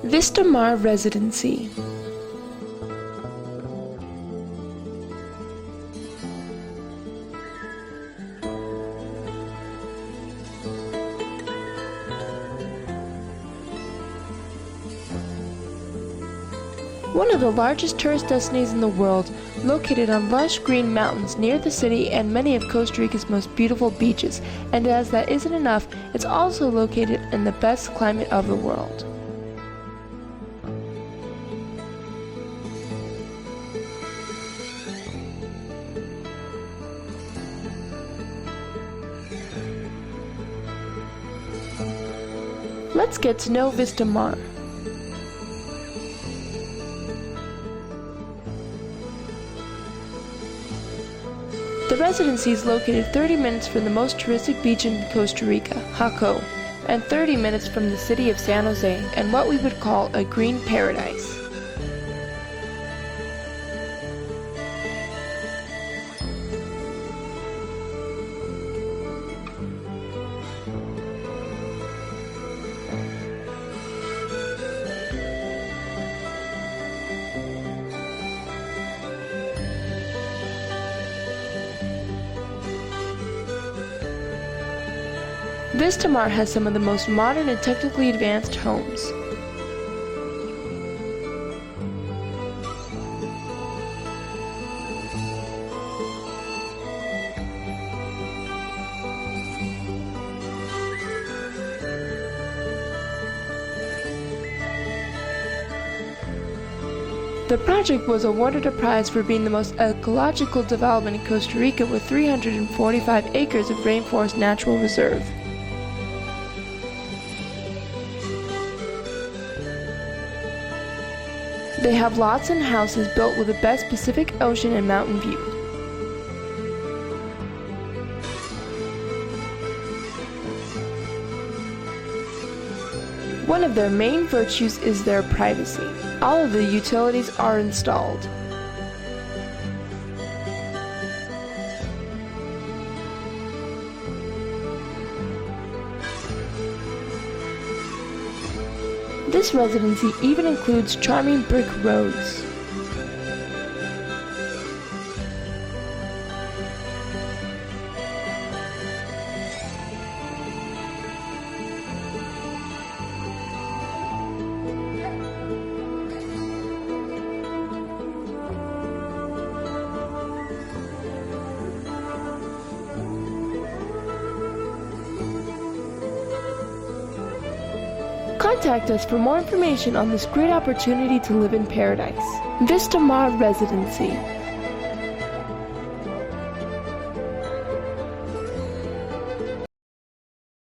Vista Residency. One of the largest tourist destinations in the world, located on lush green mountains near the city and many of Costa Rica's most beautiful beaches. And as that isn't enough, it's also located in the best climate of the world. Let's get to know Vista. The residency is located 30 minutes from the most touristic beach in Costa Rica, Jaco, and 30 minutes from the city of San Jose, and what we would call a green paradise. Vista has some of the most modern and technically advanced homes. The project was awarded a prize for being the most ecological development in Costa Rica with 345 acres of rainforest natural reserve. They have lots and houses built with the best Pacific Ocean and mountain view. One of their main virtues is their privacy. All of the utilities are installed. This residency even includes charming brick roads. Contact us for more information on this great opportunity to live in paradise. Vista Residency.